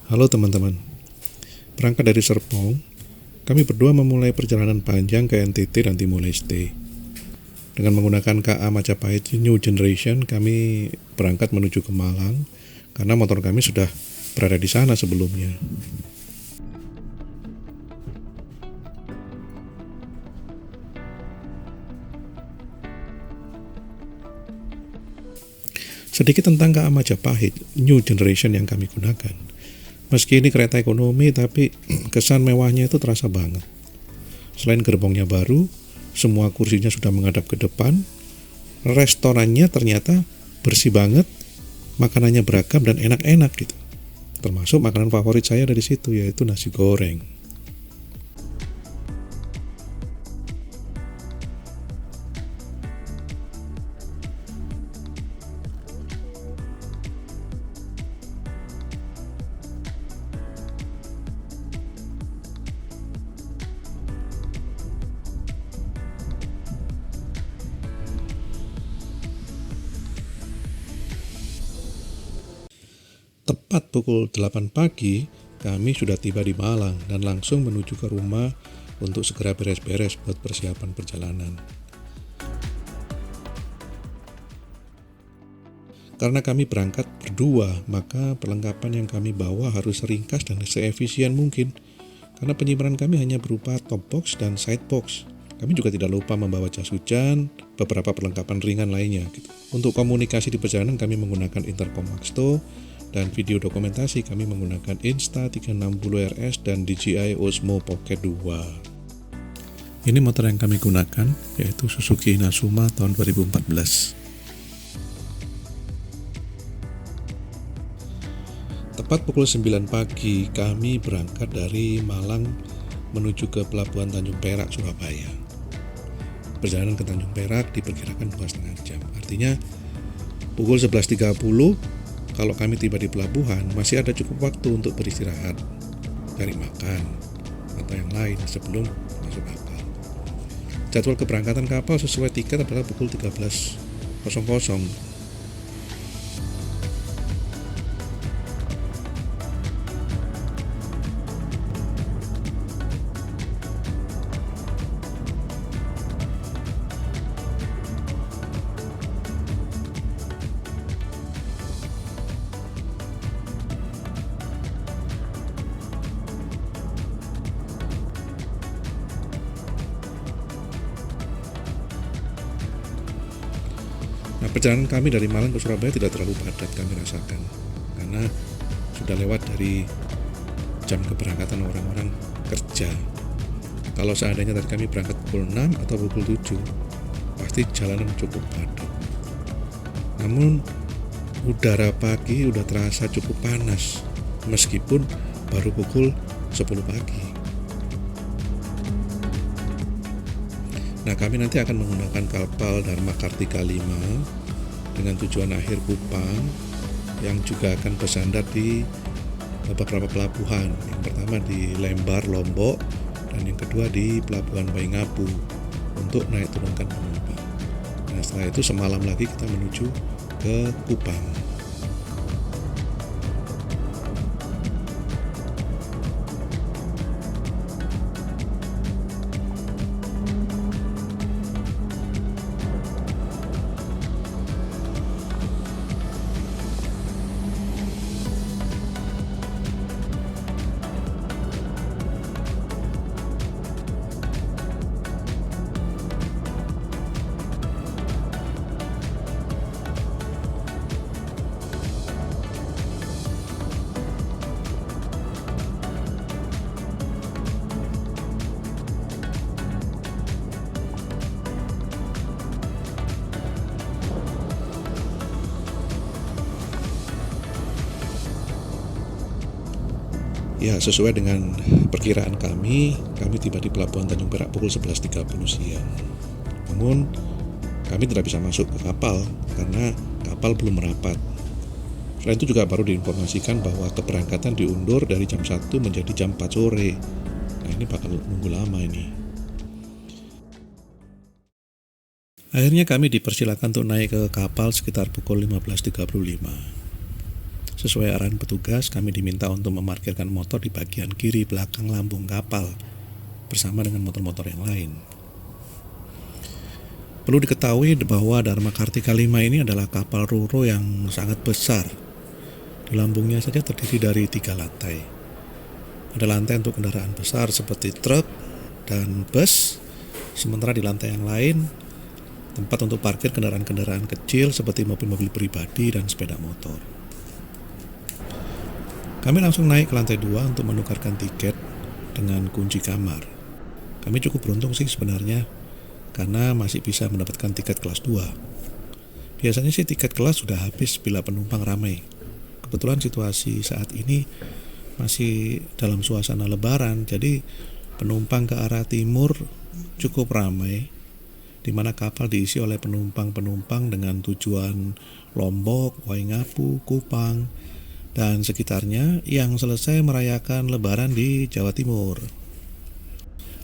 Halo teman-teman, berangkat dari Serpong, kami berdua memulai perjalanan panjang ke NTT dan Timor Leste. Dengan menggunakan KA Majapahit New Generation, kami berangkat menuju ke Malang karena motor kami sudah berada di sana sebelumnya. Sedikit tentang KA Majapahit New Generation yang kami gunakan. Meski ini kereta ekonomi, tapi kesan mewahnya itu terasa banget. Selain gerbongnya baru, semua kursinya sudah menghadap ke depan. Restorannya ternyata bersih banget, makanannya beragam dan enak-enak gitu. Termasuk makanan favorit saya dari situ, yaitu nasi goreng. Tepat pukul 8 pagi, kami sudah tiba di Malang dan langsung menuju ke rumah untuk segera beres-beres buat persiapan perjalanan. Karena kami berangkat berdua, maka perlengkapan yang kami bawa harus ringkas dan seefisien mungkin. Karena penyimpanan kami hanya berupa top box dan side box. Kami juga tidak lupa membawa jas hujan, beberapa perlengkapan ringan lainnya. Untuk komunikasi di perjalanan kami menggunakan intercom Maxto, dan video dokumentasi kami menggunakan Insta360RS dan DJI Osmo Pocket 2. Ini motor yang kami gunakan, yaitu Suzuki Inazuma tahun 2014. Tepat pukul 9 pagi, kami berangkat dari Malang menuju ke Pelabuhan Tanjung Perak, Surabaya. Perjalanan ke Tanjung Perak diperkirakan 2,5 jam. Artinya, pukul 11.30, kalau kami tiba di pelabuhan, masih ada cukup waktu untuk beristirahat, cari makan, atau yang lain sebelum masuk kapal. Jadwal keberangkatan kapal sesuai tiket adalah pukul 13.00. Nah, perjalanan kami dari Malang ke Surabaya tidak terlalu padat kami rasakan, karena sudah lewat dari jam keberangkatan orang-orang kerja. Kalau seandainya tadi kami berangkat pukul 6 atau pukul 7, pasti jalanan cukup padat. Namun, udara pagi udah terasa cukup panas, meskipun baru pukul 10 pagi. Nah, kami nanti akan menggunakan kapal Dharma Kartika 5 dengan tujuan akhir Kupang, yang juga akan bersandar di beberapa pelabuhan. Yang pertama di Lembar, Lombok, dan yang kedua di Pelabuhan Waingapu untuk naik turunkan penumpang. Nah, setelah itu semalam lagi kita menuju ke Kupang. Ya, sesuai dengan perkiraan kami tiba di Pelabuhan Tanjung Perak pukul 11.30 siang. Namun, kami tidak bisa masuk ke kapal karena kapal belum merapat. Selain itu juga baru diinformasikan bahwa keberangkatan diundur dari jam 1 menjadi jam 4 sore. Nah, ini bakal nunggu lama ini. Akhirnya kami dipersilakan untuk naik ke kapal sekitar pukul 15.35. Sesuai arahan petugas, kami diminta untuk memarkirkan motor di bagian kiri belakang lambung kapal bersama dengan motor-motor yang lain. Perlu diketahui bahwa Dharma Kartika 5 ini adalah kapal ro-ro yang sangat besar. Di lambungnya saja terdiri dari 3 lantai. Ada lantai untuk kendaraan besar seperti truk dan bus, sementara di lantai yang lain tempat untuk parkir kendaraan-kendaraan kecil seperti mobil-mobil pribadi dan sepeda motor. Kami langsung naik ke lantai 2 untuk menukarkan tiket dengan kunci kamar. Kami cukup beruntung sih sebenarnya, karena masih bisa mendapatkan tiket kelas 2. Biasanya sih tiket kelas sudah habis bila penumpang ramai. Kebetulan situasi saat ini masih dalam suasana lebaran, jadi penumpang ke arah timur cukup ramai, di mana kapal diisi oleh penumpang-penumpang dengan tujuan Lombok, Waingapu, Kupang, dan sekitarnya yang selesai merayakan lebaran di Jawa Timur.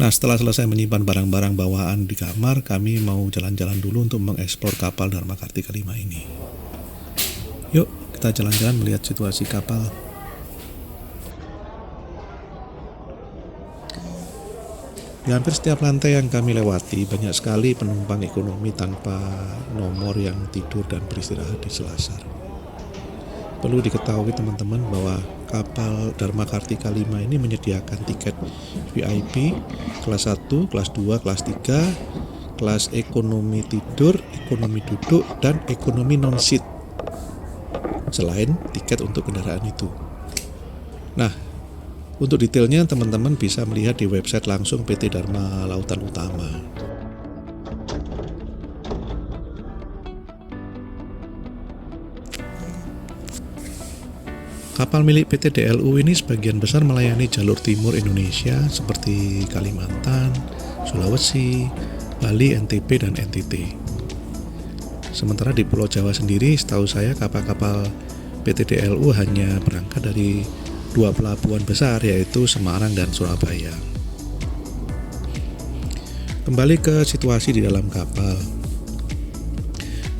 Nah, setelah selesai menyimpan barang-barang bawaan di kamar, kami mau jalan-jalan dulu untuk mengeksplor kapal Dharma Kartika 5 ini. Yuk, kita jalan-jalan melihat situasi kapal. Di hampir setiap lantai yang kami lewati, banyak sekali penumpang ekonomi tanpa nomor yang tidur dan beristirahat di selasar. Perlu diketahui teman-teman bahwa kapal Dharma Kartika 5 ini menyediakan tiket VIP kelas 1, kelas 2, kelas 3, kelas ekonomi tidur, ekonomi duduk, dan ekonomi non-seat, selain tiket untuk kendaraan itu. Nah, untuk detailnya teman-teman bisa melihat di website langsung PT Dharma Lautan Utama. Kapal milik PT DLU ini sebagian besar melayani jalur timur Indonesia seperti Kalimantan, Sulawesi, Bali, NTB, dan NTT. Sementara di Pulau Jawa sendiri, setahu saya kapal-kapal PT DLU hanya berangkat dari 2 pelabuhan besar, yaitu Semarang dan Surabaya. Kembali ke situasi di dalam kapal.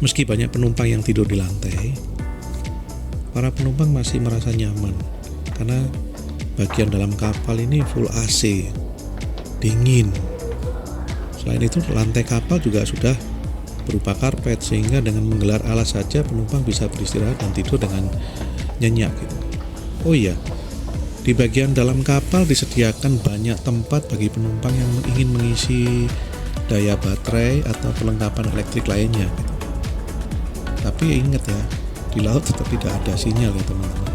Meski banyak penumpang yang tidur di lantai, para penumpang masih merasa nyaman karena bagian dalam kapal ini full AC, dingin. Selain itu, lantai kapal juga sudah berupa karpet, sehingga dengan menggelar alas saja penumpang bisa beristirahat dan tidur dengan nyenyak gitu. Oh iya, di bagian dalam kapal disediakan banyak tempat bagi penumpang yang ingin mengisi daya baterai atau perlengkapan elektrik lainnya gitu. Tapi ingat ya, di laut tetap tidak ada sinyal ya teman-teman.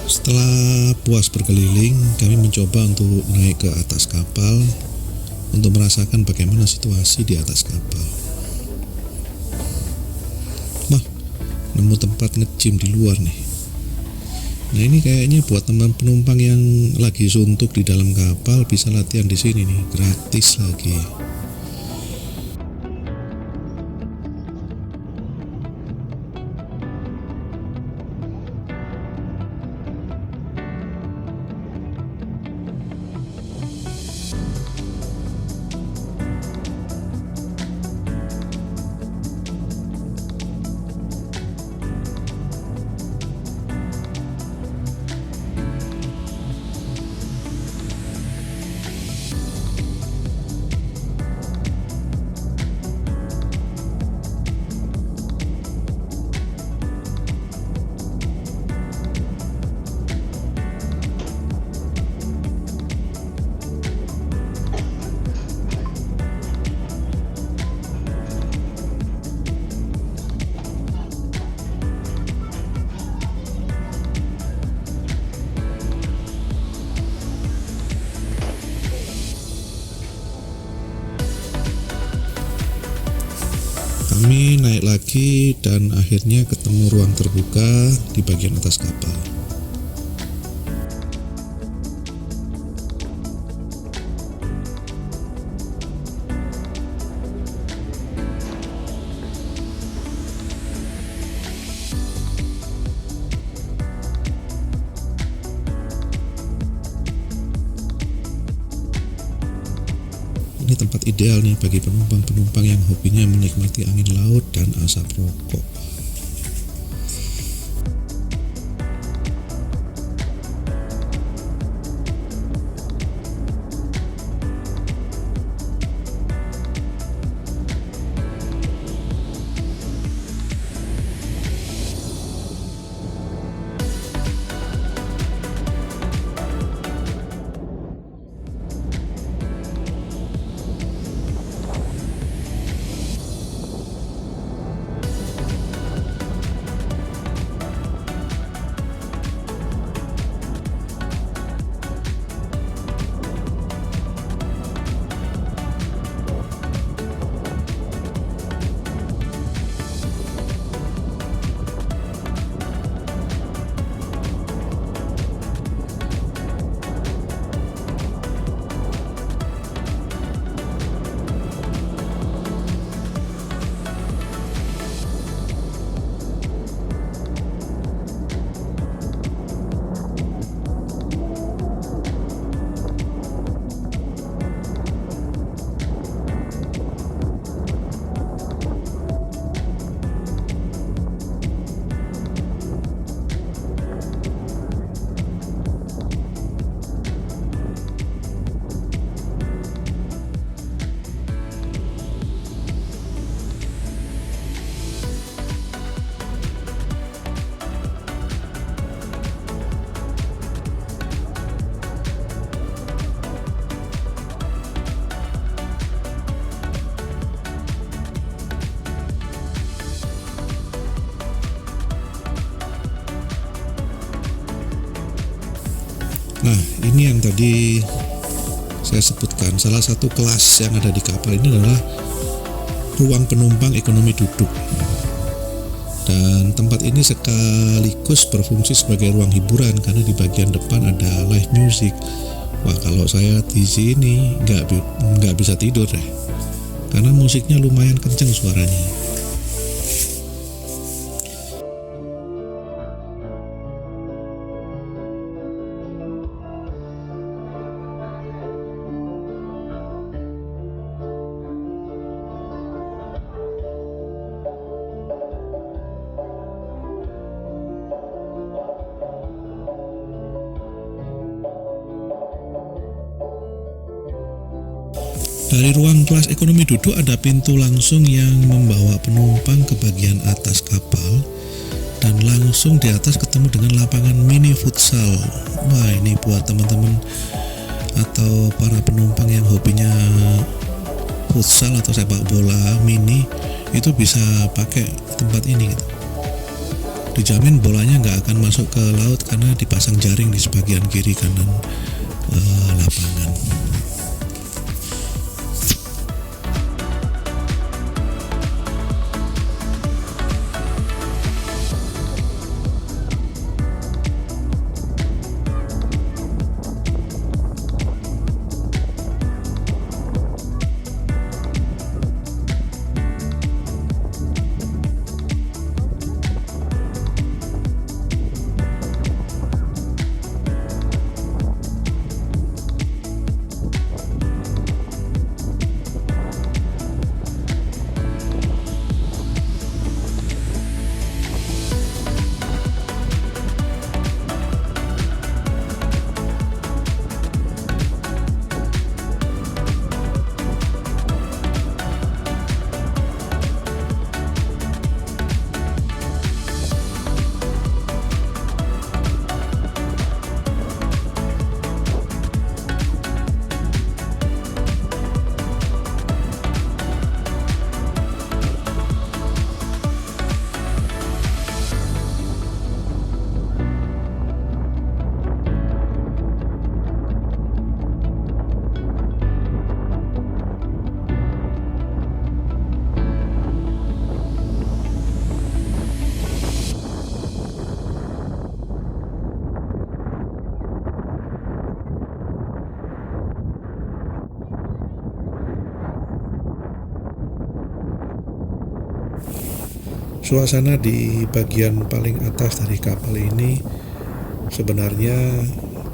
Setelah puas berkeliling, kami mencoba untuk naik ke atas kapal untuk merasakan bagaimana situasi di atas kapal. Wah, nemu tempat nge-gym di luar nih. Nah, ini kayaknya buat teman penumpang yang lagi suntuk di dalam kapal bisa latihan di sini nih, gratis lagi. naik lagi dan akhirnya ketemu ruang terbuka di bagian atas kapal. Ini tempat ideal nih bagi penumpang-penumpang yang hobinya menikmati angin laut dan asap rokok. Nah, ini yang tadi saya sebutkan, salah satu kelas yang ada di kapal ini adalah ruang penumpang ekonomi duduk. Dan tempat ini sekaligus berfungsi sebagai ruang hiburan karena di bagian depan ada live music. Wah, kalau saya di sini nggak bisa tidur deh, karena musiknya lumayan kenceng suaranya. Dari ruang kelas ekonomi duduk ada pintu langsung yang membawa penumpang ke bagian atas kapal, dan langsung di atas ketemu dengan lapangan mini futsal. Wah, ini buat teman-teman atau para penumpang yang hobinya futsal atau sepak bola mini, itu bisa pakai tempat ini gitu. Dijamin bolanya nggak akan masuk ke laut karena dipasang jaring di sebagian kiri kanan lapangan. Suasana di bagian paling atas dari kapal ini sebenarnya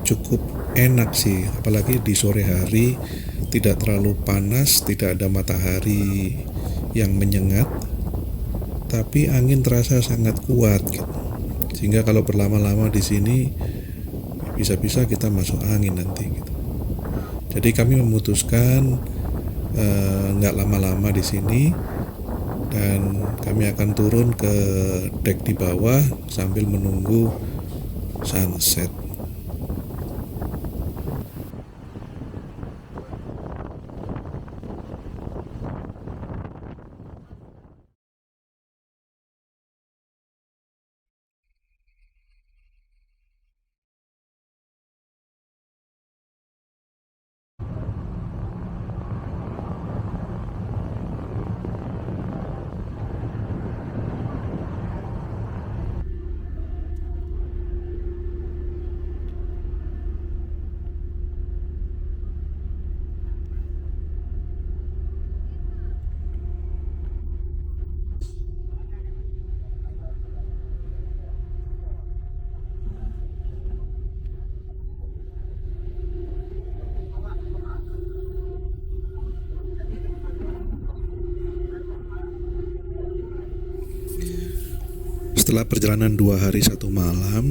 cukup enak sih, apalagi di sore hari, tidak terlalu panas, tidak ada matahari yang menyengat, tapi angin terasa sangat kuat gitu. Sehingga kalau berlama-lama di sini bisa-bisa kita masuk angin nanti gitu. Jadi kami memutuskan nggak lama-lama di sini, dan kami akan turun ke dek di bawah sambil menunggu sunset. Setelah perjalanan 2 hari 1 malam,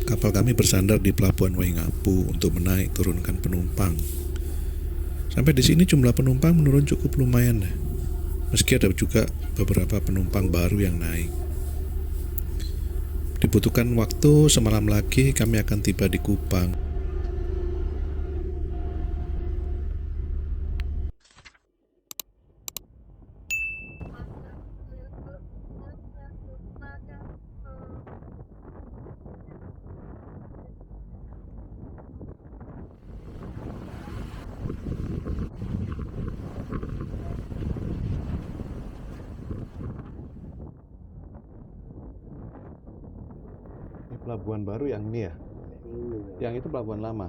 kapal kami bersandar di pelabuhan Waingapu untuk menaik turunkan penumpang. Sampai di sini jumlah penumpang menurun cukup lumayan deh. Meski ada juga beberapa penumpang baru yang naik. Dibutuhkan waktu semalam lagi kami akan tiba di Kupang. Ini pelabuhan baru yang ini ya? Yang itu pelabuhan lama?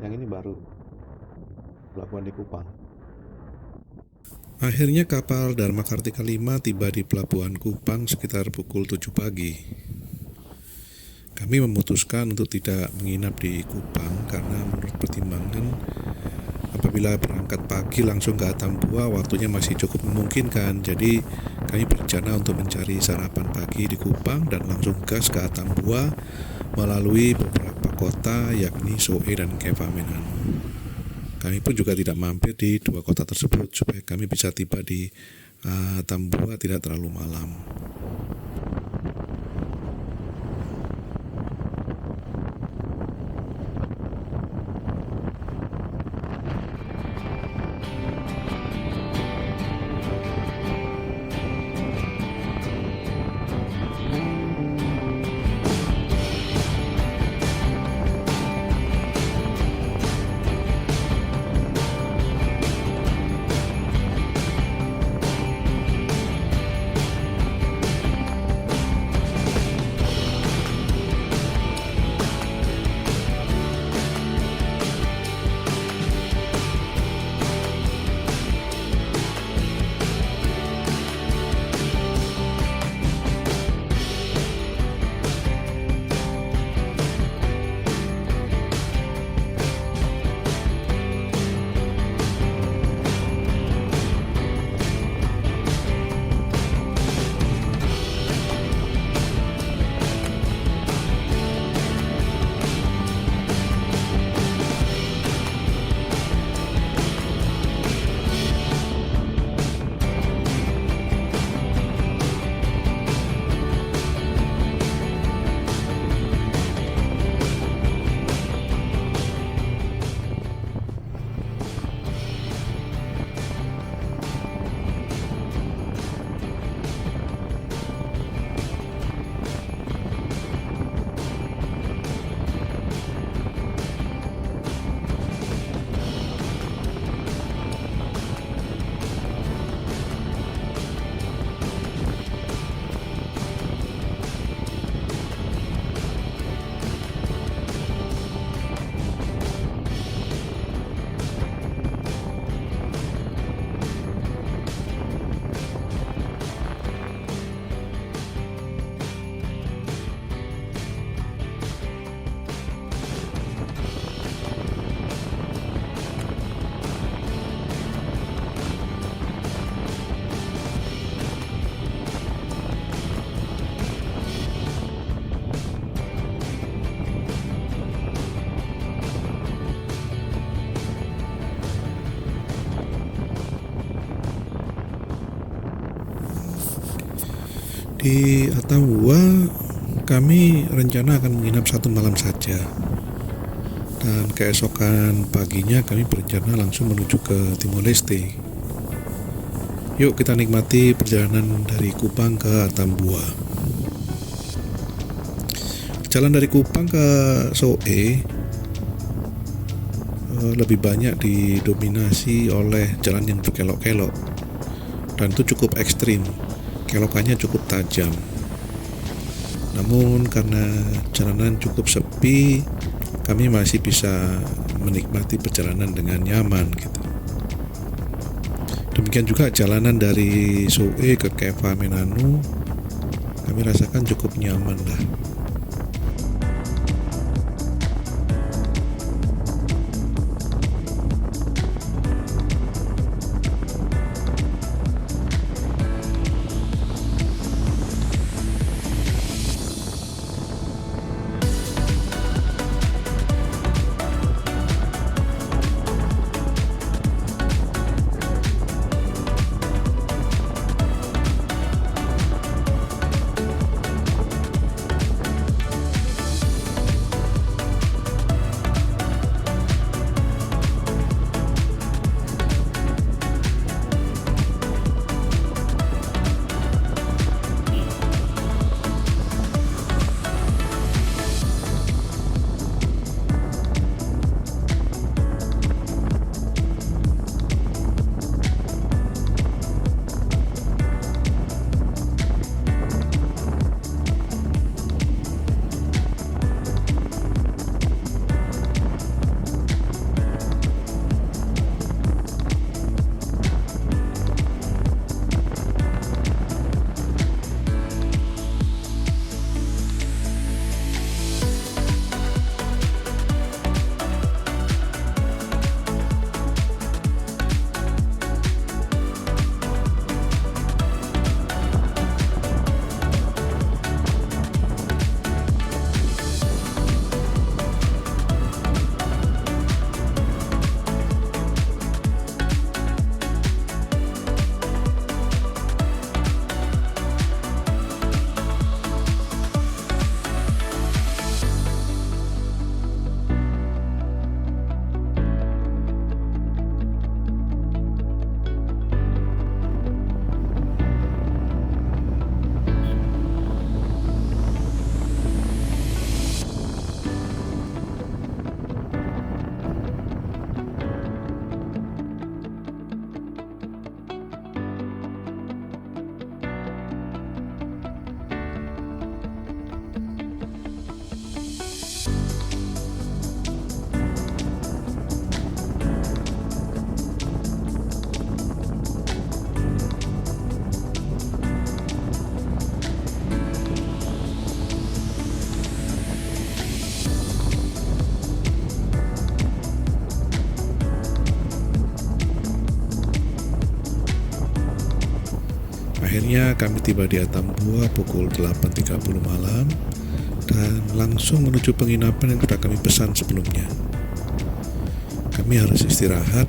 Yang ini baru? Pelabuhan di Kupang. Akhirnya kapal Dharma Kartika 5 tiba di pelabuhan Kupang sekitar pukul 7 pagi. Kami memutuskan untuk tidak menginap di Kupang karena menurut pertimbangan apabila berangkat pagi langsung ke Atambua waktunya masih cukup memungkinkan. Jadi kami berencana untuk mencari sarapan pagi di Kupang dan langsung gas ke Atambua melalui beberapa kota yakni Soe dan Kevamenan. Kami pun juga tidak mampir di 2 kota tersebut supaya kami bisa tiba di Atambua tidak terlalu malam. Di Atambua kami rencana akan menginap 1 malam saja, dan keesokan paginya kami berencana langsung menuju ke Timor Leste. Yuk kita nikmati perjalanan dari Kupang ke Atambua. Jalan dari Kupang ke Soe lebih banyak didominasi oleh jalan yang berkelok-kelok, dan itu cukup ekstrim, kelokannya cukup tajam. Namun karena jalanan cukup sepi, kami masih bisa menikmati perjalanan dengan nyaman gitu. Demikian juga jalanan dari Soe ke Keva Menanu, kami rasakan cukup nyaman lah. Akhirnya kami tiba di Atambua pukul 8.30 malam dan langsung menuju penginapan yang sudah kami pesan sebelumnya. Kami harus istirahat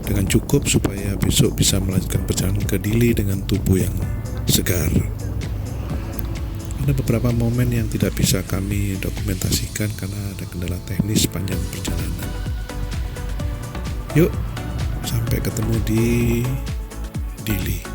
dengan cukup supaya besok bisa melanjutkan perjalanan ke Dili dengan tubuh yang segar. Ada beberapa momen yang tidak bisa kami dokumentasikan karena ada kendala teknis sepanjang perjalanan. Yuk, sampai ketemu di Dili.